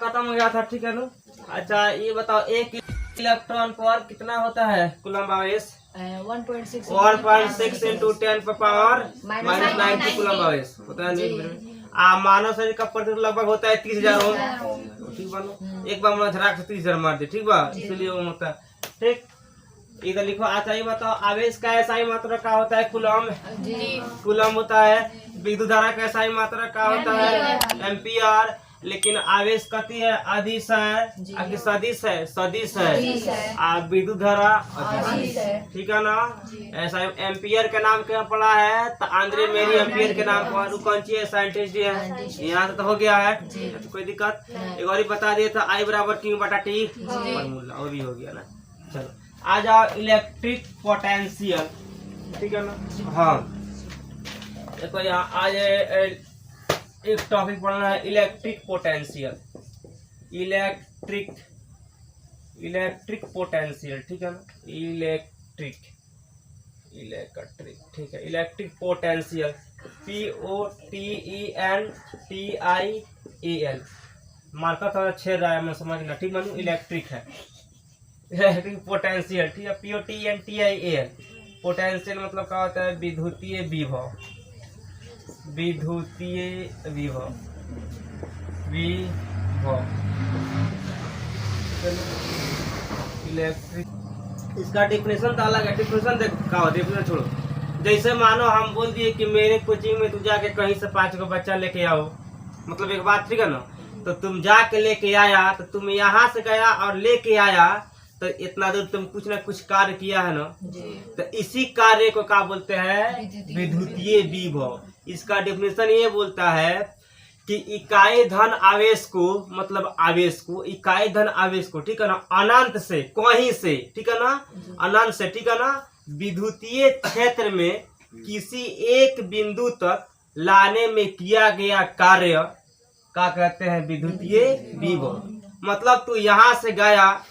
खत्म हो गया था, ठीक है ना। अच्छा ये बताओ, एक इलेक्ट्रॉन पर कितना होता है कूलम्ब आवेश? 1.6 इंटू 10 पर पावर -90 कूलम्ब आवेश होता है। मानव शरीर का प्रतिरोध लगभग होता है 30,000 ओम, ठीक बनो। एक बार में धड़ाक से 30,000 मार दे, ठीक बा, इसलिए वो होता है, ठीक। इधर लिखो। अच्छा ये बताओ, आवेश का एसआई मात्रा का होता है? कूलम्ब। कूलम्ब होता है। विद्युत धारा का एसआई मात्रा का होता है? एम्पियर। लेकिन आवेश कति है? अदिश है, सदिश है, सदिश है। विद्युत धारा अदिश है, ठीक है ना। ऐसा एम्पियर के नाम क्या पड़ा है? तो आंद्रे मेरी एम्पियर के नाम पर कौन सी साइंटिस्ट है? यहाँ से तो हो गया है, तो कोई दिक्कत। एक और बता दिए था, आई बराबर Q बटा T फॉर्मूला, वो भी हो गया ना। चलो आ जाओ, इलेक्ट्रिक पोटेंशियल, ठीक है ना। हाँ देखो यहाँ आज एक टॉपिक पढ़ना है, इलेक्ट्रिक पोटेंशियल। इलेक्ट्रिक पोटेंशियल, ठीक है ना। इलेक्ट्रिक, ठीक है। इलेक्ट्रिक पोटेंशियल POTENTIAL, मार्कर थोड़ा छेद रहा है, मैं समझना, ठीक मानू। इलेक्ट्रिक है, इलेक्ट्रिक पोटेंशियल, ठीक है। POTENTIAL, पोटेंशियल मतलब क्या होता है? विद्युतीय विभव, विद्युतीय विभव, इलेक्ट्रिक। इसका डिफिनेशन तो अलग है। डिफिनेशन देखो क्या हो, डिफिनेशन छोड़ो। जैसे मानो हम बोल दिए कि मेरे कोचिंग में तू जाके कहीं से 5 को बच्चा लेके आओ, मतलब एक बात, ठीक है ना। तो तुम जाके लेके आया, तो तुम यहाँ से गया और लेके आया, तो इतना दूर तुम कुछ ना कुछ कार्य किया है ना। तो इसी कार्य को क्या बोलते हैं? विद्युतीय विभव। इसका डेफिनेशन ये बोलता है कि इकाई धन आवेश को, मतलब आवेश को, इकाई धन आवेश को, ठीक है ना, अनंत से, कहीं से, ठीक है ना, अनंत से, ठीक है ना, विद्युतीय क्षेत्र में किसी एक बिंदु तक लाने में किया गया कार्य क्या कहते हैं? विद्युतीय विभव। मतलब तू यहाँ से गया,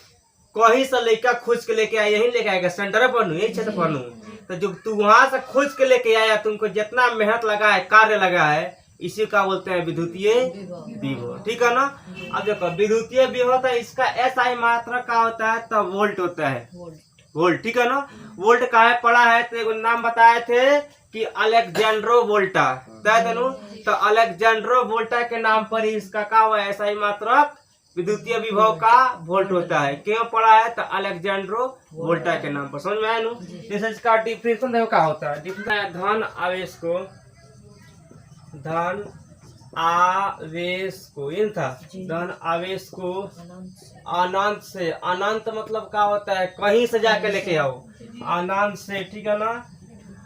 कहीं से लेकर खोज के लेके आया, यही लेके आएगा, सेंटर पर यही क्षेत्र पर। तो जो तू वहां से खोज के लेके आया, तुमको जितना मेहनत लगा है, कार्य लगा है, इसी का बोलते हैं विद्युतीय विभव, ठीक है ना। अब देखो, विद्युतीय विभव था, इसका एसआई मात्रा का होता है? तो वोल्ट होता है, वोल्ट, ठीक है ना। वोल्ट का है पढ़ा है, तो नाम बताए थे कि अलेक्जेंड्रो वोल्टा, तो अलेक्जेंड्रो वोल्टा के नाम पर ही इसका क्या हुआ? एसआई मात्रक विद्युतीय विभव का वोल्ट होता है। क्यों पढ़ा है? तो अलेक्जेंड्रो वोल्टा के नाम पर, समझ में आया नु। जैसे इसका डिफिनेशन देखो क्या होता है। डिफिनेशन, धन आवेश को, धन आवेश को, इन था, धन आवेश को अनंत से, अनंत मतलब क्या होता है? कहीं से जाके लेके आओ, अनंत से, ठीक है ना,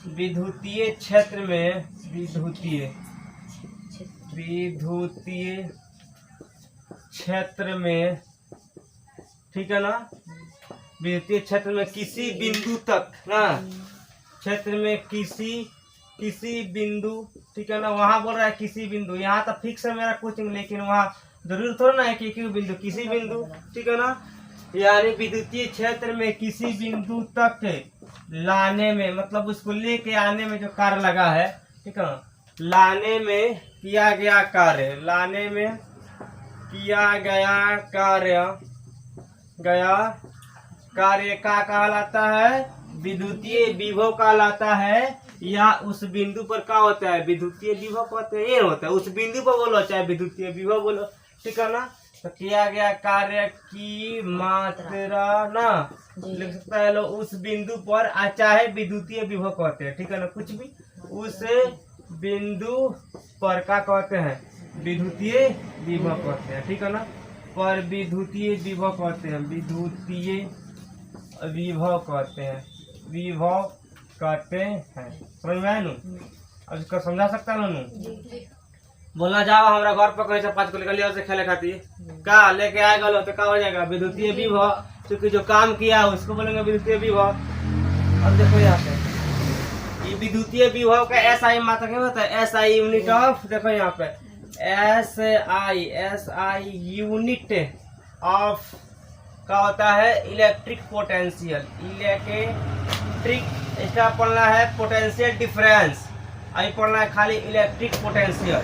विद्युतीय क्षेत्र में, विद्युतीय क्षेत्र में, ठीक है ना, विद्युतीय क्षेत्र में किसी बिंदु तक ना, क्षेत्र में किसी बिंदु, ठीक है ना। वहां बोल रहा है किसी बिंदु, यहाँ तो फिक्स है मेरा कोचिंग, लेकिन वहाँ जरूर थोड़ा ना है कि बिंदु, किसी बिंदु, ठीक है ना। यानी विद्युतीय क्षेत्र में किसी बिंदु तक लाने में, मतलब उसको लेके आने में जो कार्य लगा है, ठीक है ना, लाने में किया गया कार्य, लाने में किया गया कार्य का कहलाता है? विद्युतीय विभव कहलाता है। या उस बिंदु पर क्या होता है? विद्युतीय विभव कहते हैं, ये होता है। उस बिंदु पर बोलो चाहे विद्युतीय विभव बोलो, ठीक है ना। तो किया गया कार्य की मात्रा ना लिख सकता है लो, उस बिंदु पर, चाहे विद्युतीय विभव कहते हैं, ठीक है ना, कुछ भी उस बिंदु पर क्या कहते हैं? विद्युतीय विभव कहते हैं, ठीक है ना। पर विद्युतीय विभव कहते हैं, विद्युतीय विभव कहते हैं, विभव कहते हैं, समझ में आया नु। अब इसको समझा सकता है नु। बोलना जाओ हमारा घर पर कहीं से 5 को निकल से खेले खातिर क्या लेके आएगा लो, तो क्या हो जाएगा? विद्युतीय विभव, क्योंकि जो काम किया उसको बोलेंगे विद्युतीय विभव। अब देखो यहाँ पे ये विद्युतीय विभव का एसआई मात्रा क्या होता है? एसआई यूनिट ऑफ, देखो यहाँ पे एसआई यूनिट ऑफ का होता है इलेक्ट्रिक पोटेंशियल। इलेक्ट्रिक, इसका पढ़ना है पोटेंशियल डिफरेंस, अभी पढ़ना है खाली electric potential.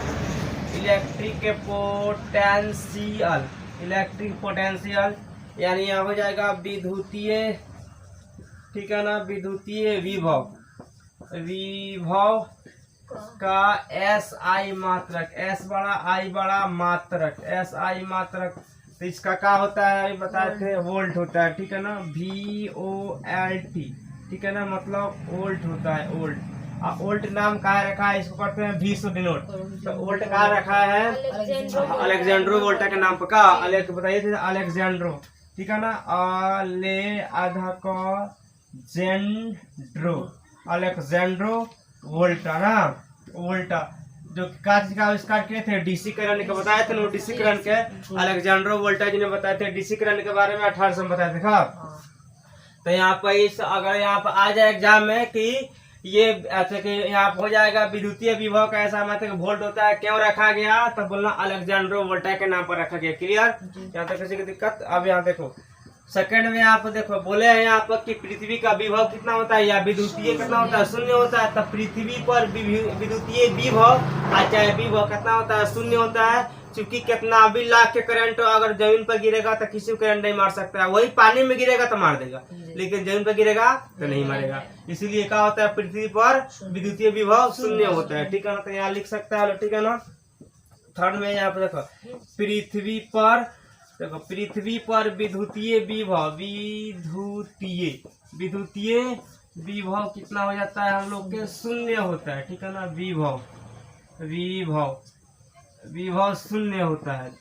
Electric potential, electric potential, यानी यहाँ हो जाएगा विद्युतीय, ठीक है ना, विद्युतीय विभव, विभव का एस आई मात्रक, एस बड़ा आई बड़ा मात्रक, एस आई मात्रक, तो इसका क्या होता है अभी बताए थे, वोल्ट होता है, ठीक है ना, VOLT, ठीक है ना, मतलब वोल्ट होता है, वोल्ट। वोल्ट नाम कहाँ रखा है, इसको करते हैं V से डिनोट, तो वोल्ट कहाँ रखा है, अलेक्जेंड्रो वोल्टा के नाम पर, का बताइए थे, अलेक्जेंड्रो, ठीक है ना, अलेक्जेंड्रो वोल्टा ना, वोल्टा, जो कांच का आविष्कार किए थे डीसी करंट के, बताए थे ना, डीसी करंट के अलेक्जेंड्रो वोल्टा जी ने बताए थे, डीसी करंट के बारे में 1800 में बताए थे। हाँ, तो यहाँ पर इस अगर यहाँ पर आ जाए एग्जाम में कि ये ऐसे कि यहाँ हो जाएगा विद्युतीय विभव का ऐसा मतलब वोल्ट होता है, क्यों रखा गया, तब बोलना अलेक्जेंड्रो वोल्टा के नाम पर रखा गया। क्लियर, यहाँ तक किसी की दिक्कत। अब यहाँ देखो सेकंड में आप देखो बोले हैं यहाँ पर कि पृथ्वी का विभव कितना होता है, या विद्युतीय कितना होता है, शून्य होता है। तब पृथ्वी पर विद्युतीय विभव चाहे विभव कितना होता है, शून्य होता है, क्योंकि कितना भी लाख के करंट अगर जमीन पर गिरेगा तो किसी को करंट नहीं मार सकता है, वही पानी में गिरेगा तो मार देगा, लेकिन जमीन पर गिरेगा तो नहीं मारेगा। इसीलिए क्या होता है, पृथ्वी पर विद्युतीय विभव शून्य होता है, ठीक है ना, तो यहाँ लिख सकता है, ठीक है ना। थर्ड में यहाँ पर देखो पृथ्वी पर, देखो पृथ्वी पर विद्युतीय विभव, विद्युतीय विभव कितना हो जाता है, हम लोग के शून्य होता है, ठीक है ना, विभव शून्य होता है।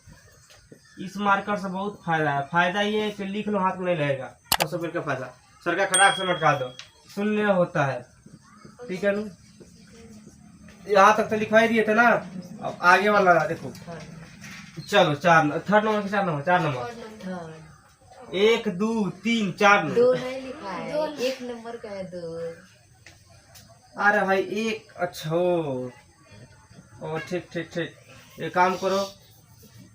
इस मार्कर से बहुत फायदा है, फायदा ये है कि लिख लो, हाथ में नहीं रहेगा, तो सब का फायदा, सर का खराब से मटका दो, शून्य होता है, ठीक है ना। यहाँ तक तो लिखवाई दिए थे ना, अब आगे वाला देखो, चलो थर्ड नंबर के 4 नंबर 1 2 3 4 नंबर, 2 नहीं लिखा है, 1 नंबर का है 2। अरे भाई 1, अच्छा ओ ठीक, एक काम करो,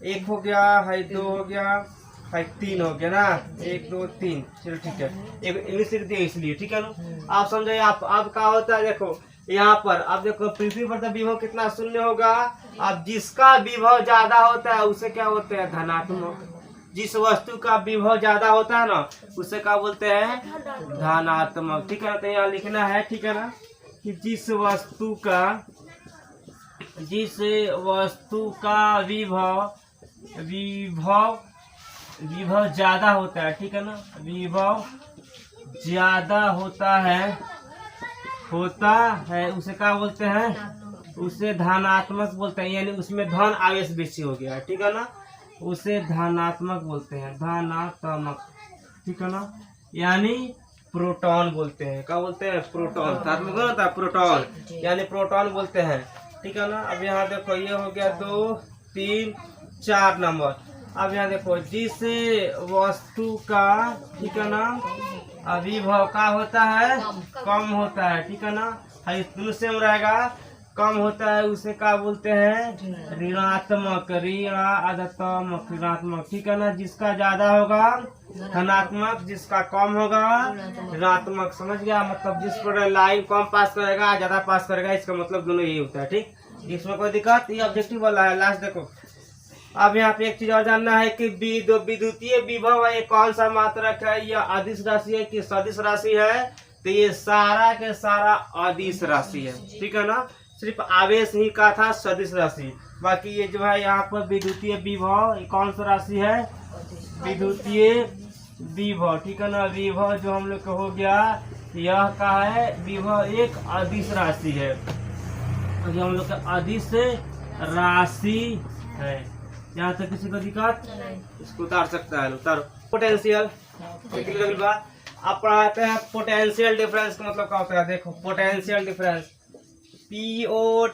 1 हो गया है, 2 हो गया है, 3 हो गया ना, 1 2 3, चलो ठीक है, एक इंग्लिश लिख दिया इसलिए, ठीक है ना। आप समझे, आप अब क्या होता है, देखो यहाँ पर अब देखो पृथ्वी पर तो विभव कितना शून्य होगा, अब जिसका विभव ज्यादा होता है उसे क्या बोलते हैं, धनात्मक। जिस वस्तु का विभव ज्यादा होता है ना उसे क्या बोलते हैं, धनात्मक, ठीक है ना। तो यहाँ लिखना है, ठीक है ना, कि जिस वस्तु का विभव ज्यादा होता है, ठीक है ना, विभव ज्यादा होता है उसे क्या बोलते हैं, उसे धनात्मक बोलते हैं, यानी उसमें धन आवेश बेसी हो गया, ठीक है ना, उसे धनात्मक बोलते हैं, धनात्मक, ठीक है ना, यानी प्रोटॉन बोलते हैं, क्या बोलते हैं, प्रोटॉन, होता है प्रोटॉन, यानी प्रोटॉन बोलते हैं, ठीक है ना। अब यहाँ देखो ये हो गया 2 3 4 नंबर। अब यहाँ देखो जिस वस्तु का, ठीक है ना, विभव का होता है, कम होता है, ठीक है ना, दोनों सेम रहेगा, कम होता है उसे क्या बोलते हैं, ऋणात्मक, ऋणात्मक, ठीक है ना। जिसका ज्यादा होगा धनात्मक, जिसका कम होगा ऋणात्मक, समझ गया, मतलब जिस पर लाइन कम पास करेगा ज्यादा पास करेगा, इसका मतलब दोनों यही होता है, ठीक, इसमें कोई दिक्कत, ये ऑब्जेक्टिव वाला है। लास्ट देखो, अब यहाँ पे एक चीज और जानना है कि विद्युतीय विभव है, ये कौन सा मात्रक है, यह अदिश राशि है कि सदिश राशि है, तो ये सारा के सारा अदिश राशि है, ठीक है ना, सिर्फ आवेश ही का था सदिश राशि, बाकी ये जो है यहाँ पर विद्युतीय विभव, ये कौन सा राशि है, विद्युतीय विभव, ठीक है ना। विभव जो हम लोग का हो गया, यह का है, विभव एक अदिश राशि है, जो हम लोग का अदिश राशि है। यहाँ तक किसी को दिक्कत, इसको उतार सकता है, उतारो। पोटेंशियल, आप पढ़ाते हैं पोटेंशियल डिफरेंस का मतलब क्या होता है, देखो potential difference, POTENTIAL,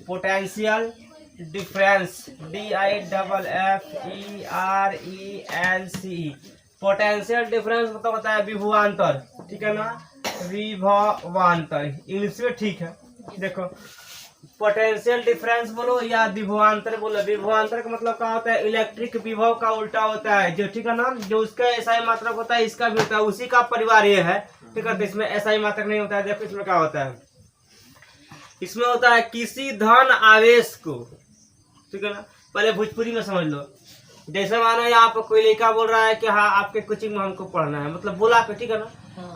potential difference, DIFFERENCE, potential difference मतलब होता है विभवांतर, ठीक है ना, विभवांतर, इंग्लिश में ठीक है। देखो पोटेंशियल डिफरेंस बोलो या विभवांतर बोलो, विभवांतर का मतलब क्या होता है, इलेक्ट्रिक विभव का उल्टा होता है, जो ठीक है ना, जो उसका एसआई मात्रक होता है इसका भी होता है, उसी का परिवार ये है, ठीक है। तो इसमें एसआई मात्रक नहीं होता है। देखो इसमें क्या होता है, इसमें होता है किसी धन आवेश को ठीक है ना। पहले भोजपुरी में समझ लो। जैसे मानो यहाँ पर कोई लड़का बोल रहा है कि हाँ आपके कोचिंग में हमको पढ़ना है, मतलब बोला के, ठीक है ना।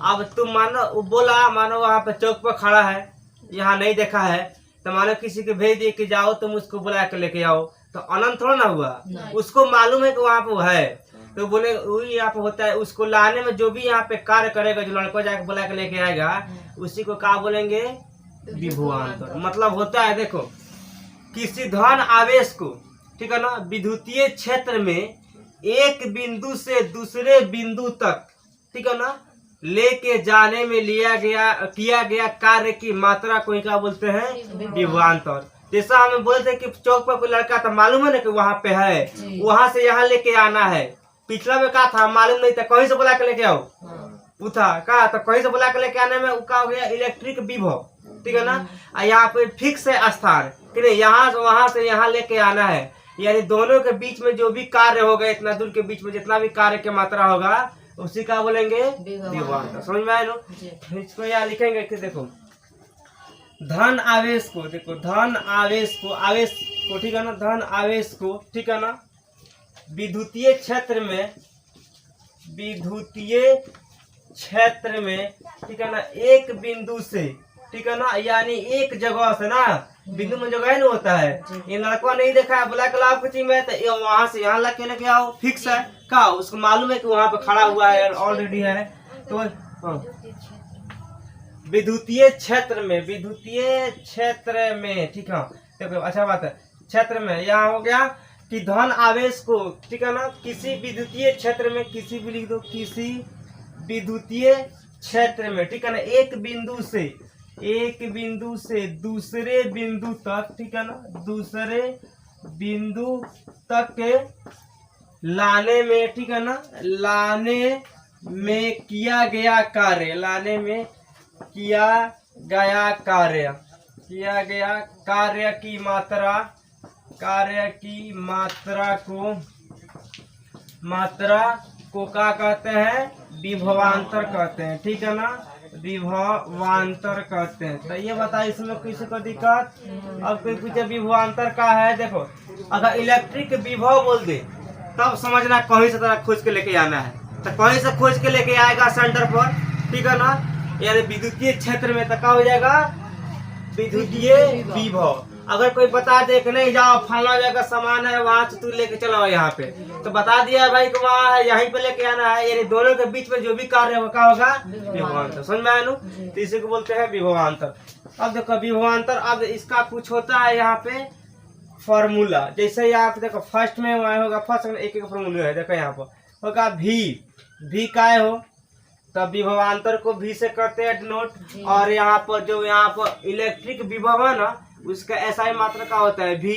अब तुम मानो वो बोला, मानो वहाँ पे चौक पर खड़ा है, यहाँ नहीं देखा है, तो मानो किसी को भेज दिए कि जाओ तुम उसको बुला के लेके आओ, तो अनंत थोड़ा ना हुआ। उसको मालूम है कि वहाँ पे वो है, तो बोले वही यहाँ पे होता है। उसको लाने में जो भी यहाँ पे कार्य करेगा, जो लड़का जाके बुला के लेके आएगा, उसी को क्या बोलेंगे, विभवांतर। मतलब होता है देखो, किसी धन आवेश को, ठीक है ना, विद्युतीय क्षेत्र में एक बिंदु से दूसरे बिंदु तक, ठीक है ना, लेके जाने में किया गया कार्य की मात्रा को क्या बोलते हैं, विभवांतर। जैसा हमें बोलते कि चौक पर कोई लड़का था, मालूम है ना कि वहाँ पे है, वहां से यहाँ लेके आना है। पिछला में कहा था मालूम नहीं था, कहीं से बुला के लेके आओ, पूछा कहा तो कहीं से बुला के लेके आने में क्या हो गया, इलेक्ट्रिक विभव, ठीक है ना। यहाँ पे फिक्स है स्थान कि नहीं, यहाँ से वहां से यहाँ लेके आना है, यानी दोनों के बीच में जो भी कार्य होगा, इतना दूर के बीच में जितना भी कार्य की मात्रा होगा, उसी का बोलेंगे विभवांतर। समझ में आए लो। इसको यहाँ लिखेंगे कि देखो, धन आवेश को, देखो धन आवेश को, ठीक है ना, धन आवेश को, ठीक है ना, विद्युतीय क्षेत्र में, ठीक है ना, एक बिंदु से, ठीक है ना, यानी एक जगह से ना, बिंदु में जगह नहीं होता है। ये लड़का नहीं देखा है, बुला के लाओ कोचिंग में, तो वहां से यहाँ ला के लेके आओ, फिक्स है का, उसको मालूम है कि वहां पे खड़ा हुआ है, ऑलरेडी है। तो विद्युतीय क्षेत्र में, ठीक है, देखो अच्छा बात है, क्षेत्र में यहाँ हो गया कि धन आवेश को, ठीक है ना, किसी विद्युतीय क्षेत्र में, किसी भी लिख दो, किसी विद्युतीय क्षेत्र में, ठीक है ना, एक बिंदु से दूसरे बिंदु तक, ठीक है ना, दूसरे बिंदु तक के लाने में, ठीक है ना, लाने में किया गया कार्य की मात्रा को क्या कहते हैं, विभवांतर कहते हैं, ठीक है ना, विभवांतर कहते हैं। तो ये बताइए इसमें किसी को दिक्कत। अब कोई पूछे विभवांतर का है, देखो अगर इलेक्ट्रिक विभव बोल दे तब समझना कहीं से तरह खोज के लेके आना है, तो कहीं से खोज के लेके आएगा सेंटर पर, ठीक है ना, यानी विद्युतीय क्षेत्र में, तो क्या हो जाएगा, विद्युतीय विभव। अगर कोई बता दे कि नहीं जाओ फलना जगह सामान है वहां से तू लेके चलो यहाँ पे, तो बता दिया भाई कि वहाँ है, यहीं पे लेके आना है, यानी दोनों के बीच में जो भी कार्य होगा क्या होगा, विभवांतर। समझ में आया नु। तो इसी को बोलते हैं विभवांतर। अब देखो विभवांतर, अब इसका कुछ होता है यहाँ पे फॉर्मूला। जैसे यहाँ पे देखो फर्स्ट में वहाँ होगा, फर्स्ट में एक फॉर्मूला है, देखो यहाँ पर होगा भी काय हो, तब विभवांतर को भी से करते हैं डिनोट। और यहाँ पर जो यहाँ पर इलेक्ट्रिक विभव है ना, उसका SI मात्रा का होता है भी,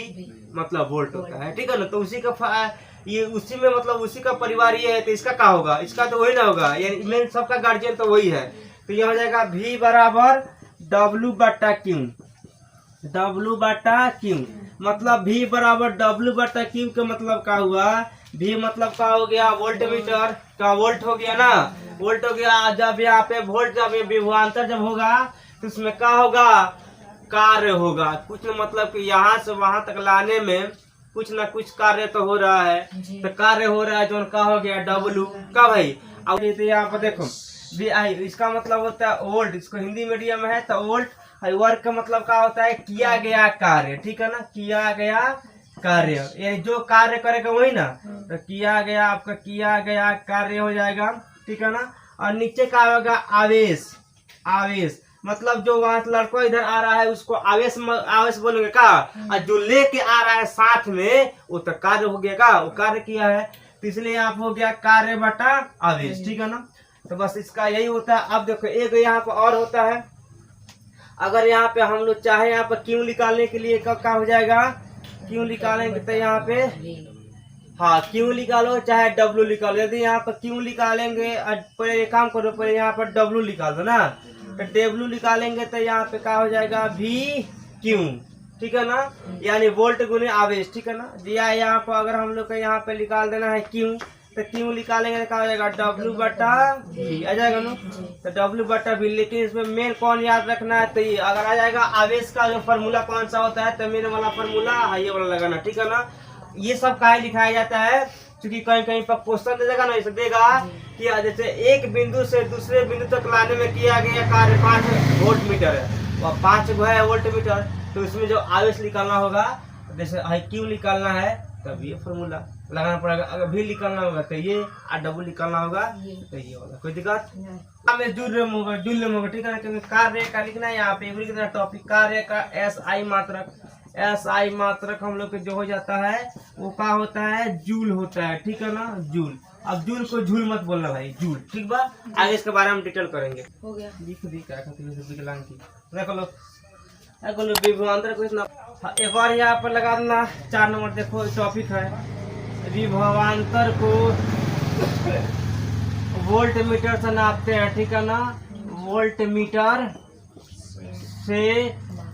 मतलब वोल्ट होता है, ठीक है ना। तो उसी का ये उसी में मतलब उसी का परिवार ये है, तो इसका क्या होगा, इसका तो वही ना होगा, यानी मेन सबका गार्जियन तो वही है। तो ये हो जाएगा V बराबर W/Q, मतलब V बराबर W/Q का मतलब क्या हुआ, V मतलब क्या हो गया, वोल्ट मीटर का वोल्ट हो गया ना, वोल्ट हो गया। जब यहाँ पे वोल्ट, जब विभवांतर जब होगा तो उसमें क्या होगा, कार्य होगा कुछ न, मतलब कि यहाँ से वहां तक लाने में कुछ ना कुछ कार्य तो हो रहा है, तो कार्य हो रहा है जो का हो गया W का भाई। अब यहाँ पर देखो VI, इसका मतलब होता है वोल्ट, इसको हिंदी मीडियम में है तो वोल्ट। वर्क का मतलब क्या होता है, किया गया कार्य, ठीक है ना, किया गया कार्य, ये जो कार्य करेगा वही ना, तो किया गया आपका किया गया कार्य हो जाएगा, ठीक है ना। और नीचे का होगा आवेश, मतलब जो वहां से लड़का इधर आ रहा है उसको आवेश बोलेंगे का, और जो लेके आ रहा है साथ में वो तो कार्य हो गया का, वो कार्य किया है, तो इसलिए यहाँ हो गया कार्य बटा आवेश, ठीक है ना। तो बस इसका यही होता है। अब देखो एक यहाँ पर और होता है, अगर यहाँ पे हम लोग चाहे यहाँ पर क्यों निकालने के लिए कब क्या हो जाएगा, क्यों निकालेंगे तो यहाँ पे हाँ क्यों निकालो चाहे W निकालो। यदि यहाँ पर क्यों निकालेंगे, पहले एक काम करो, पहले यहाँ पर W निकाल दो ना, तो W निकालेंगे तो यहाँ पे क्या हो जाएगा VQ, ठीक है ना, यानी वोल्ट गुने आवेश, ठीक है ना। दिया यहाँ पर अगर हम लोग को यहाँ पे निकाल देना है क्यों, तो क्यू निकालेंगे तो क्या हो जाएगा W बटा V आ जाएगा ना। तो W बटा V, लेकिन इसमें मेन कौन याद रखना है, तो ये अगर आ जाएगा आवेश का जो फार्मूला कौन सा होता है, तो मेन वाला फार्मूला ये वाला लगाना, ठीक है ना। ये सब काहे लिखाया जाता है, क्योंकि कहीं कहीं पर क्वेश्चन दे देगा ना, इसे देगा कि जैसे एक बिंदु से दूसरे बिंदु तक लाने में किया गया कार्य 5 वोल्ट मीटर है और 5 है वोल्ट मीटर, तो इसमें जो आवेश निकालना होगा, जैसे क्यू निकालना है तब ये फॉर्मूला लगाना पड़ेगा, अगर भी निकालना होगा तो ये, और डबल निकालना होगा तो ये वाला। कोई दिक्कत में जुड़ होगा, ठीक है ना। क्योंकि कार्य का लिखना है यहाँ पे एवरी कितना टॉपिक, कार्य का SI मात्रक, SI मात्रक हम लोग के जो हो जाता है वो क्या होता है, जूल होता है, ठीक है ना, जूल। अब जूल को झूल मत बोलना भाई, जूल, ठीक बा। आगे इसके बारे में डिटेल करेंगे। हो गया, लिख दी क्या विकलांग की देखो लो विभवांतर को इतना। एक बार यहाँ पर लगा देना 4 नंबर, देखो टॉपिक है विभवांतर को वोल्ट मीटर से नापते हैं, ठीक है ना, वोल्ट मीटर से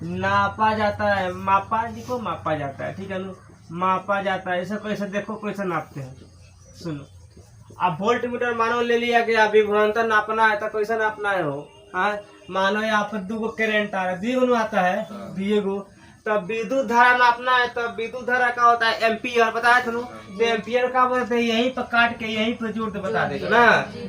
नापा जाता है, मापा जाता है, ठीक है ना, मापा जाता है। ऐसा कैसे देखो कैसे नापते हैं, सुनो। अब वोल्ट मीटर मानो ले लिया गया, विभवांतर नापना है तो कैसे नापना है हो, हाँ। मानो यहाँ पर 2 करंट आ रहा है, 2 आता है, 2 तब विद्युत धारा नापना है, तब विद्युत धारा का होता है एम्पियर, बताया था ना। तो एम्पियर का बोलते हैं, यहीं पर काट के यहीं पर जोड़ के बता देगा ना।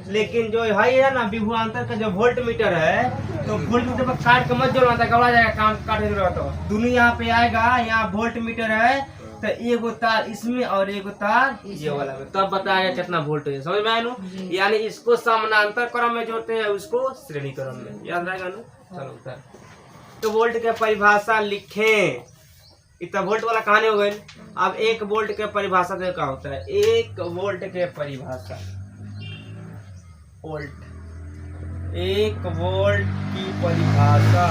लेकिन जो है ना विभवांतर का जो वोल्ट मीटर है, तो वोल्ट मीटर पर काट के मत जोड़ना था, गड़ा जाएगा काम, काटे तो दोनों यहाँ पे आएगा। यहाँ वोल्ट मीटर है तो एगो तार इसमें और एगो तार ये वाला में, तब बताया कितना वोल्ट है, समझ में आया ना। यानी इसको समानांतर क्रम में जोड़ते हैं, उसको श्रेणी क्रम में, याद रहेगा ना। चलो उतर तो वोल्ट के परिभाषा लिखें, इतना वोल्ट वाला कहानी हो गई। अब 1 वोल्ट के परिभाषा देखो क्या होता है, 1 वोल्ट के परिभाषा, वोल्ट 1 वोल्ट की परिभाषा।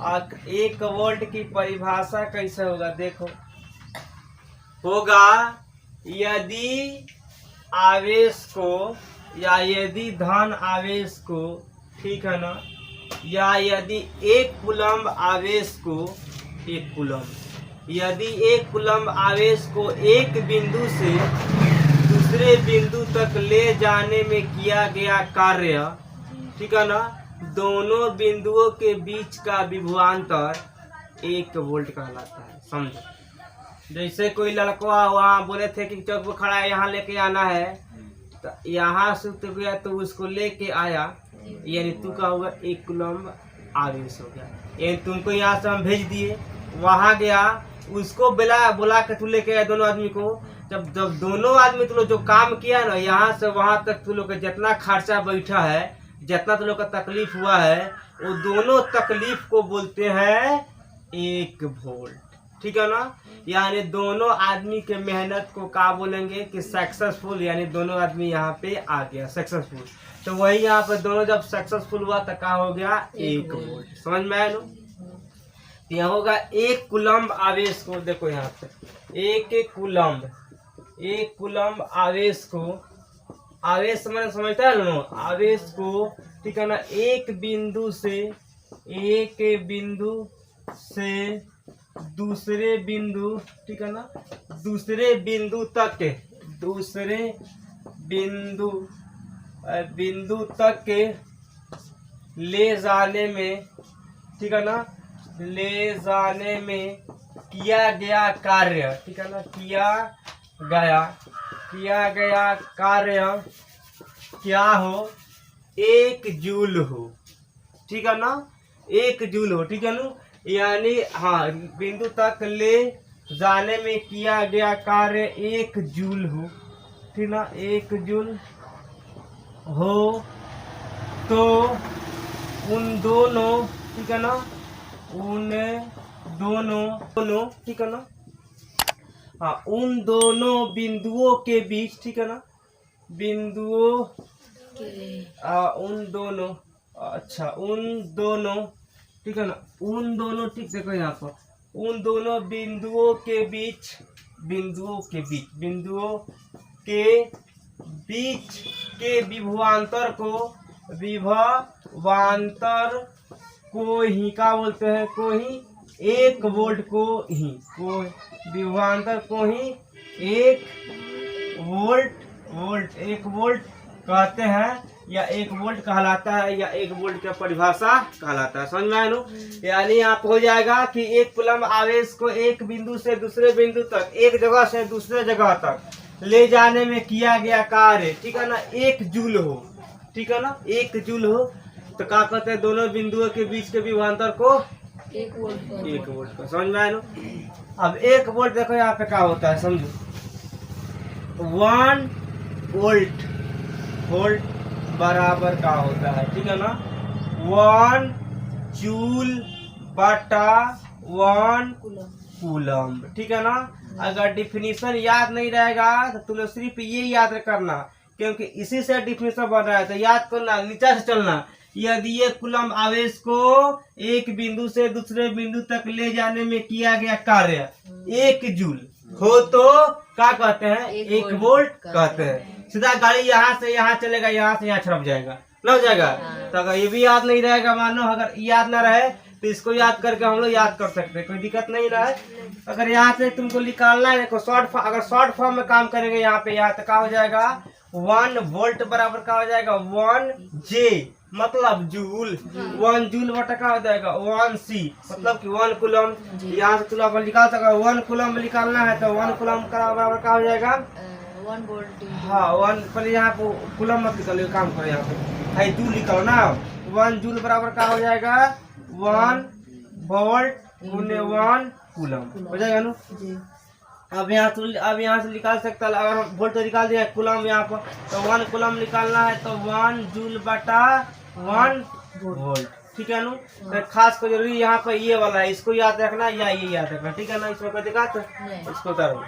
अब 1 वोल्ट की परिभाषा कैसे होगा, देखो होगा यदि आवेश को, या यदि धन आवेश को, ठीक है ना, या यदि 1 कूलम्ब आवेश को, 1 कूलम्ब, यदि 1 कूलम्ब आवेश को एक बिंदु से दूसरे बिंदु तक ले जाने में किया गया कार्य, ठीक है ना, दोनों बिंदुओं के बीच का विभवांतर 1 वोल्ट कहलाता है, समझो। जैसे कोई लड़का वहाँ बोले थे कि चौक पर खड़ा है, यहाँ लेके आना है, तो यहाँ से तो गया तो उसको लेके आया, यानी तू का होगा 1 कूलम्ब आवेश हो गया। यानी तुमको यहाँ से हम भेज दिए, वहाँ गया, उसको बुला के तू लेके आया दोनों आदमी को। जब दोनों आदमी तू लोग जो काम किया ना, यहाँ से वहाँ तक तू लोग का जितना खर्चा बैठा है, जितना तू लोग का तकलीफ हुआ है, वो दोनों तकलीफ को बोलते हैं 1 वोल्ट, ठीक है ना। यानी दोनों आदमी के मेहनत को क्या बोलेंगे कि सक्सेसफुल, यानी दोनों आदमी यहाँ पे आ गया सक्सेसफुल। तो वही यहाँ पे दोनों जब सक्सेसफुल हुआ तो क्या हो गया 1 वोल्ट, समझ में आया ना। यहाँ होगा 1 कूलम्ब आवेश को, देखो यहाँ पे 1 कूलम्ब आवेश को, आवेश समझता है ना, आवेश को, ठीक है ना, एक बिंदु से दूसरे बिंदु, ठीक है ना, दूसरे बिंदु तक के ले जाने में, ठीक है ना, ले जाने में किया गया कार्य, ठीक है ना, किया गया कार्य क्या हो, 1 जूल हो, ठीक है ना, 1 जूल हो, ठीक है ना। यानी हाँ, बिंदु तक ले जाने में किया गया कार्य 1 जूल हो, ठीक ना, 1 जूल हो, तो उन दोनों, ठीक है ना, उन दोनों, ठीक है ना, हाँ, उन दोनों बिंदुओं के बीच, ठीक है ना, उन दोनों, अच्छा, उन दोनों, ठीक है ना, उन दोनों, ठीक, देखो यहाँ पर उन दोनों बिंदुओं के बीच के विभवांतर को ही क्या बोलते हैं, को ही 1 वोल्ट को ही विभवांतर को ही 1 वोल्ट कहते हैं, या 1 वोल्ट कहलाता है, या 1 वोल्ट की परिभाषा कहलाता है। समझ में आया नु? यानी आप हो जाएगा कि 1 कूलम आवेश को एक बिंदु से दूसरे बिंदु तक, एक जगह से दूसरे जगह तक ले जाने में किया गया कार्य, ठीक है ना, 1 जूल हो, ठीक है ना, 1 जूल हो, तो क्या कहते हैं, दोनों बिंदुओं के बीच के विभवांतर को 1 वोल्ट का। समझ में आया नु? अब 1 वोल्ट देखो यहाँ पे क्या होता है, समझो। 1 वोल्ट बराबर का होता है, ठीक है ना, 1 जूल बटा 1 कूलम, ठीक है ना। अगर डिफिनीशन याद नहीं रहेगा तो तुम लोग सिर्फ ये याद करना, क्योंकि इसी से डिफिनीशन बन रहा है, तो याद करना, नीचे से चलना। यदि ये कूलम आवेश को एक बिंदु से दूसरे बिंदु तक ले जाने में किया गया कार्य 1 जूल हो तो क्या कहते हैं, 1 वोल्ट कहते हैं। सीधा गाड़ी यहाँ से यहाँ चलेगा, यहाँ से यहाँ छड़प जाएगा, ना हो जाएगा। तो अगर ये भी याद नहीं रहेगा, मानो अगर याद ना रहे तो इसको याद करके हम लोग याद कर सकते हैं, कोई दिक्कत नहीं रहे। अगर यहाँ से तुमको निकालना है, देखो अगर शॉर्ट फॉर्म में काम करेंगे यहाँ पे, यहाँ तो क्या हो जाएगा, 1 वोल्ट बराबर क्या हो जाएगा, 1 जे मतलब जूल, 1 जूल बटा क्या हो जाएगा, 1 सी मतलब कि 1 कूलम। यहाँ से तुम लोग निकाल सको, 1 कूलम निकालना है तो 1 कूलम का बराबर क्या हो जाएगा, 1 वोल्ट। हाँ 1, पहले यहाँ पे कूलम मत निकालो, काम करो यहाँ पे जूल निकालो ना। 1 जूल बराबर क्या हो जाएगा, 1 वोल्ट गुने 1 कूलम हो जाएगा ना। अब यहाँ से निकाल सकता है, अगर हम वोल्ट निकाल दिया कूलम यहाँ पर, तो 1 कूलम निकालना है तो 1 जूल बटा 1 वोल्ट, ठीक है ना। तो खास को जरूरी यहाँ पर ये वाला है, इसको याद रखना या ये याद रखना, ठीक है ना। इसमें कोई दिक्कत, इसको उतारो।